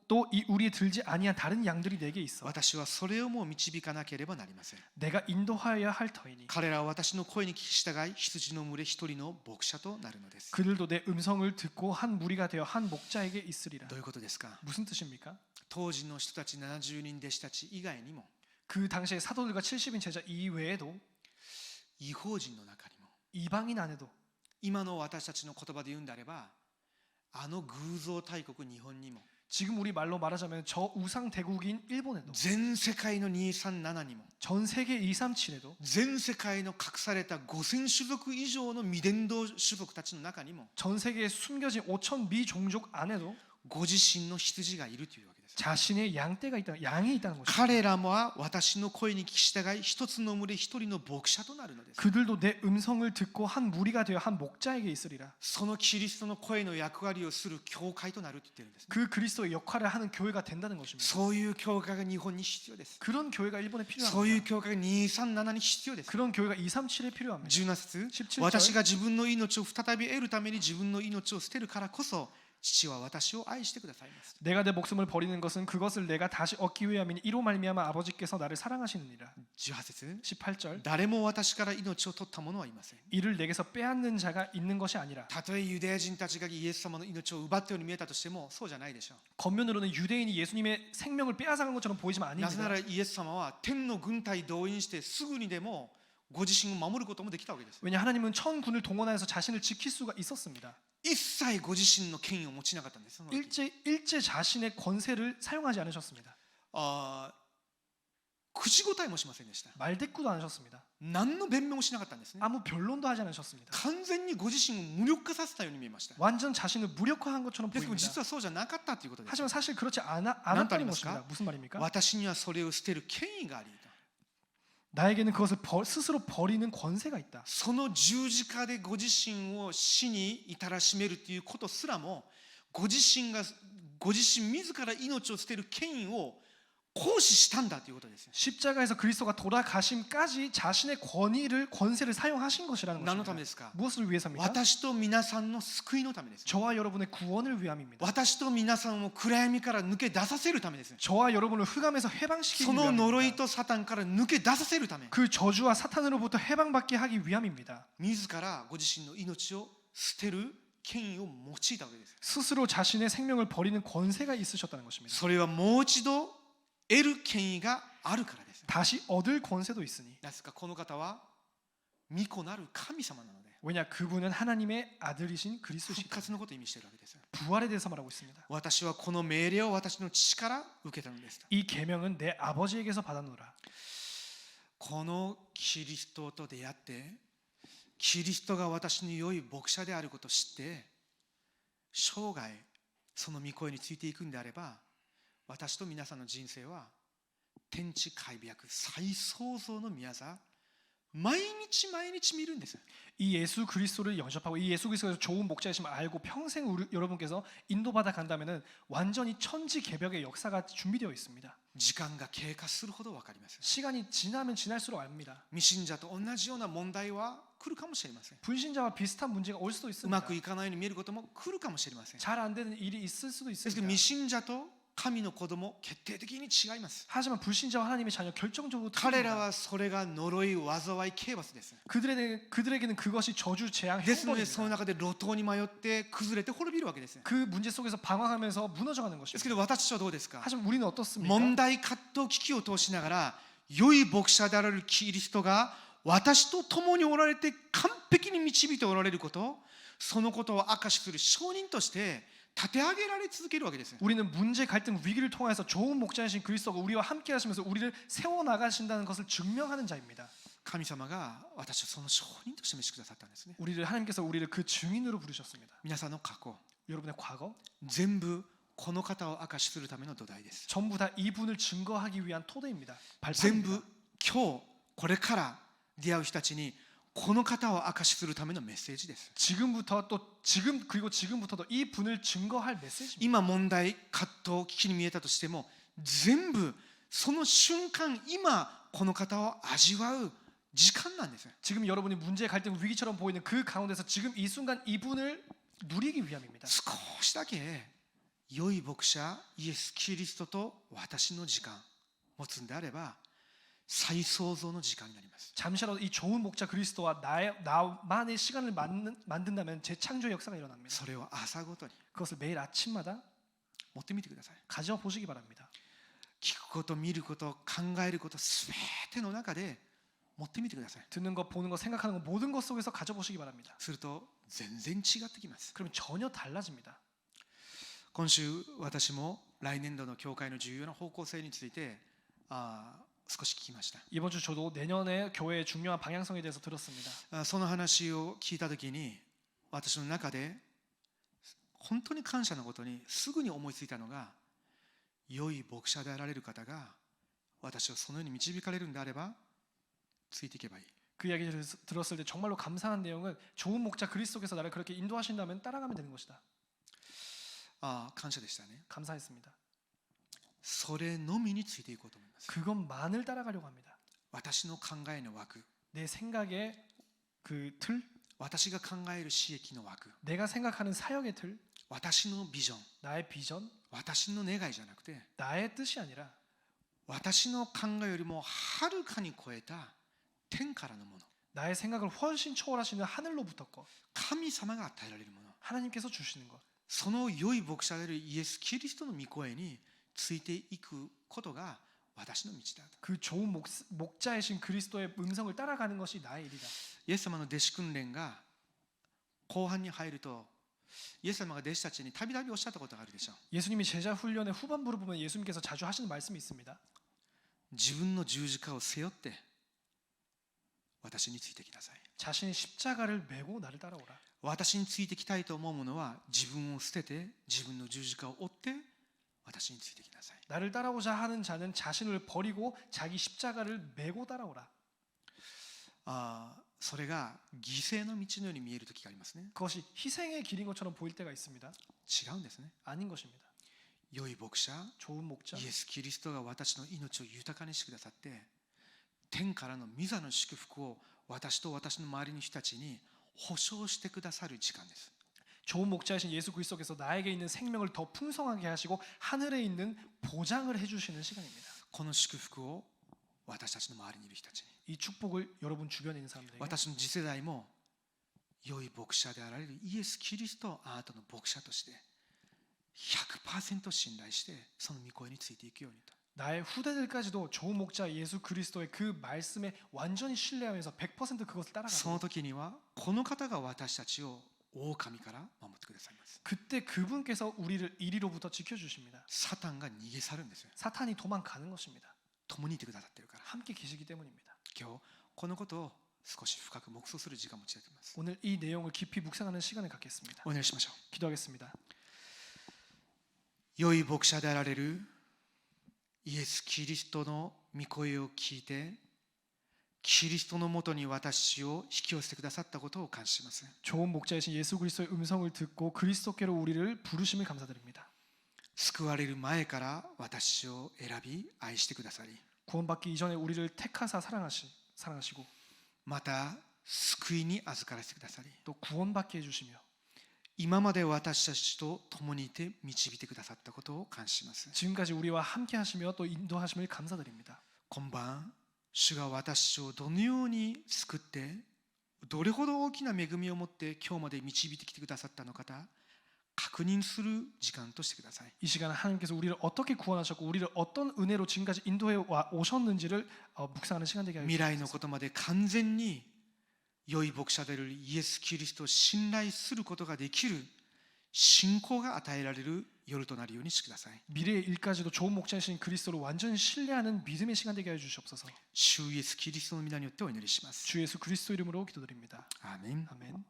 또 이 우리에 들지 아니한 다른 양들이 내게 있어. 私はそれをも導かなければなりません。 내가 인도하여야 할 터이니 彼らは私の声に聞き従い羊の群れ一人の牧者となるのです。 그들도 내 음성을 듣고 한 무리가 되어 한 목자에게 있으리라. どういうことですか。 무슨 뜻입니까? 当時の人たち70人弟子たち以外にも 그 당시에 사도들과 70인 제자 이외에도 異邦人の中にも 이방인 안에도 今の私たちの言葉で言うんであればあの偶像大国日本にも 지금 우리 말로 말하자면 저 우상 대국인 일본에도 全世界の237にも 전 세계 237에도 全世界の隠された5000種族以上の未伝道種族たちの中にも 전 세계에 숨겨진 5천 미종족 안에도 ご自身の羊がいるというわけです。 자신의 양떼가 있다, 양이 있다는 것입니다. 彼らも私の声に聞き従い一つの群れ一人の牧者となるのです。 그들도 내 음성을 듣고 한 무리가 되어 한 목자에게 있으리라. そのキリストの声の役割をする教会となると言ってるんです、ね。 그 그리스도의 역할을 하는 교회가 된다는 것입니다. そういう教会が日本に必要です。 그런 교회가 일본에 そういう 필요합니다. 教会が237に必要です。 그런 교회가 237에 필요합니다. 17節、 17절 私が自分の命を再び得るために自分の命を捨てるからこそ父は私を愛してくださいます。 내가 내 목숨을 버리는 것은 그것을 내가 다시 얻기 위함이니 이로 말미암아 아버지께서 나를 사랑하시느니라. 18節、 18절 誰も私から命を取った者はいません。 이를 내게서 빼앗는 자가 있는 것이 아니라. たとえユダヤ人たちがイエス様の命を奪ったように見えたとしてもそうじゃないでしょう。 겉면으로는 유대인이 예수님의 생명을 빼앗아간 것처럼 보이지만 なぜな 아닙니다. らイエス様は天の軍隊動員してすぐにでもご自身を守ることもできたわけです。 왜냐 하나님은 천군을 동원하여서 자신을 지킬 수가 있었습니다. 一切ご自身の権威を持ちなかったんです。その時 일제 자신의 권세를 사용하지 않으셨습니다. 口答えもしませんでした。 말대꾸도 안 하셨습니다. 何の弁明もしなかったんですね。 아무 변론도 하지 않으셨습니다. 完全にご自身を無力化させたように見えました。 완전 자신을 무력화한 것처럼 ですけど 보입니다. 実はそうじゃなかったということです。 하지만 사실 그렇지 않았다는 난다리입니까? 것입니다. 무슨 말입니까? 私にはそれを捨てる権威があり、 나에게는 그것을 스스로 버리는 권세가 있다. その十字架でご自身を死に至らしめるということすらもご自身自ら命を捨てる権威を行使したんだということです。 십자가에서 그리스도가 돌아가심까지 자신의 권세를 사용하신 것이라는 何のためで 것입니다. すか。 무엇을 위해서입니까? 私と皆さんの救いのためです。 저와 여러분의 구원을 위함입니다. 私と皆さんを暗闇から抜け出させるためです。 저와 여러분을 흑암에서 해방시키기 その呪い 위함입니다. とサタンから抜け出させるため、 그 저주와 사탄으로부터 해방받게 하기 위함입니다. 自らご自身の命を捨てる権威を用いたわけです。 스스로 자신의 생명을 버리는 권세가 있으셨다는 것입니다. それはもう一度得る権威があるからです。 다시 얻을 권세도 있으니. なぜかこの方は御子なる神様なので 왜냐 그분은 하나님의 아들이신 復 그리스도시다. 活のことを意味しているわけです。 부활에 대해서 말하고 있습니다. 私はこの命令を私の父から受けたのです。 이 계명은 내 아버지에게서 받아노라. このキリストと出会ってキリストが私の良い牧者であることを知って生涯その御声についていくんであれば私と皆さんの人生は天地開闢再創造の宮座毎日毎日見るんです。 이 예수 그리스도를 영접하고 이 예수 그리스도에서 좋은 목자이심을 알고 평생 여러분께서 인도받아 간다면은 완전히 천지 개벽의 역사가 준비되어 있습니다. 時間が経過するほど分かります。 시간이 지나면 지날수록 압니다. 未信者と同じような問題は来るかもしれません。 불신자와 비슷한 문제가 올 수도 う 있습니다. まくいかないように見えることも来るかもしれません。 잘 안 되는 일이 있을 수도 ですけど 있습니다. 未信者と神の子供決定的に違います。 하지만 불신자와 하나님의 자녀 결정적으로 彼ら 틀립니다. はそれが呪い災い刑罰です。 그들에게는 그것이 저주 재앙 ですのでその 형벌입니다. 中で路頭に迷って崩れて滅びるわけです。 그 문제 속에서 방황하면서 무너져가는 ですけ 것입니다. ど私たちはどうですか。 하지만 우리는 어떻습니까? 問題葛藤危機を通しながら良い牧者であるキリストが私と共におられて完璧に導いておられること、そのことを証しする証人として立て上げられ続けるわけです。 우리는 문제 갈등 위기를 통해서 좋은 목자이신 그리스도가 우리와 함께 하시면서 우리를 세워 나가신다는 것을 증명하는 자입니다. 神様が私をその証人として召してくださったんですね。 하나님께서 우리를 그 증인으로 부르셨습니다. 皆さんの過去 여러분의 과거, 全部この方を証しするための土台です。 전부 다 이분을 증거하기 위한 토대입니다. 全 발판입니다. 部今日これから出会う人たちにこの方を証しするためのメッセージです。 지금부터 또 지금 그리고 지금부터도 이 분을 증거할 메시지입니다. 今問題葛藤危機に見えたとしても全部その瞬間今この方を味わう時間なんです。 지금 여러분이 문제 갈등 위기처럼 보이는 그 가운데서 지금 이 순간 이분을 누리기 위함입니다. 少しだけ良い牧者イエス・キリストと私の時間持つんであれば再創造の時間になります。 잠시라도 이 좋은 목자 그리스도와 나만의 시간을 만든다면 재창조의 역사가 일어납니다. それを朝ごとに 그것을 매일 아침마다 持ってみてください。 가져보시기 바랍니다. 聞くこと見ること考えることすべての中で持ってみてください。 듣는 것, 보는 것, 생각하는 것 모든 것 속에서 가져보시기 바랍니다. すると全然違ってきます。 그러면 전혀 달라집니다. 今週私も来年度の教会の重要な方向性について少し聞きました。 이번 주 저도 내년에 교회의 중요한 방향성에 대해서 들었습니다. その話を聞いたときに私の中で本当に感謝のことにすぐに思いついたのが、良い牧者であられる方が私をそのように導かれるんであればついていけばいい。 그 이야기를 들었을 때 정말로 감사한 내용은 좋은 목자 그리스도께서 나를 그렇게 인도하신다면 따라가면 되는 것이다. 感謝でしたね。 감사했습니다. それのみについていこうと思います。 그것만을 따라가려고 합니다. 私の考えの枠、 내 생각의 그 틀, 私が考える刺激の枠、 내가 생각하는 사역의 틀, 私のビジョン、 나의 비전, 私の願いじゃなくて 나의 뜻이 아니라 私の考えよりもはるかに超えた天からのもの、 나의 생각을 훨씬 초월하시는 하늘로부터 것, 神様が与えられるもの、 하나님께서 주시는 것, その良い牧者であるイエス・キリストの御声についていくことが私の道だと。 그 좋은 목자이신 그리스도의 음성을 따라가는 것이 나의 일이다. イエス様の弟子訓練が後半に入るとイエス様が弟子たちにたびたびおっしゃったことがあるでしょう。 예수님이 제자 훈련의 후반부를 보면 예수님께서 자주 하시는 말씀이 있습니다. 自分の十字架を背負って私についてきなさい。 자신의 십자가를 메고 나를 따라오라. 私についてきたいと思う者は自分を捨てて自分の十字架を追って私についてきなさい。 나를 따라오자 하는 자는 자신을 버리고 자기 십자가를 메고 따라오라. それが犠牲の道のように見える時がありますね。 그것이 희생의 길인 것처럼 보일 때가 있습니다. 違うんですね。 아닌 것입니다. 良い牧者 좋은 목자 イエス・キリストが私の命を豊かにしてくださって天からの御座の祝福を私と私の周りの人たちに保証してくださる時間です。 좋은 목자이신 예수 그리스도께서 나에게 있는 생명을 더 풍성하게 하시고 하늘에 있는 보장을 해주시는 시간입니다. この祝福を私たちの周りにいる人たちに、 이 축복을 여러분 주변에 있는 사람들에게 私の次世代も良い牧者であられるイエス・キリストをあなたの牧者として 100% 信頼してその御声についていくようにと。 나의 후대들까지도 좋은 목자 예수 그리스도의 그 말씀에 완전히 신뢰하면서 100% 그것을 そ 따라가고 の時にはこの方が私たちを狼から守ってくださいます。 그때 그분께서 우리를 이리로부터 지켜주십니다. サタンが逃げ去るんですよ。 사탄이 도망가는 것입니다. 共にいてくださってるから。 함께 계시기 때문입니다. 今日このことを少し深く黙想する時間を持ちたいと思います。 오늘 이 내용을 깊이 묵상하는 시간을 갖겠습니다. お願いしましょう。 기도하겠습니다. 良い牧者であられるイエス・キリストの御声を聞いてキリストのもとに私を引き寄せてくださったことを感謝します。 좋은 목자이신 예수 그리스도의 음성을 듣고 그리스도께로 우리를 부르심을 감사드립니다. 救われる前から私を選び愛してくださり 구원받기 이전에 우리를 택하사 사랑하시고 また救いに預からせてくださり 또 구원받게 해주시며 今まで私たちと共にいて導いてくださったことを感謝します。 지금까지 우리와 함께 하시며 또 인도하심을 감사드립니다. 今晩主が私をどのように救ってどれほど大きな恵みを持って今日まで導いてきてくださったのか確認する時間としてください。 이 시간은 하나님께서 우리를 어떻게 구원하셨고 우리를 어떤 은혜로 지금까지 인도해 오셨는지를 묵상하는 시간 되게 未来の 하옵소서. ことまで完全に良い牧者であるイエス・キリストを信頼することができる信仰が与えられる夜となるようにしてください。 미래의 일까지도 좋은 목자이신 그리스도를 완전히 신뢰하는 믿음의 시간 되게 해주시옵소서. 主イエス・キリストの皆によってお祈りします。 주 예수 그리스도 이름으로 기도드립니다. アーメン。 아멘.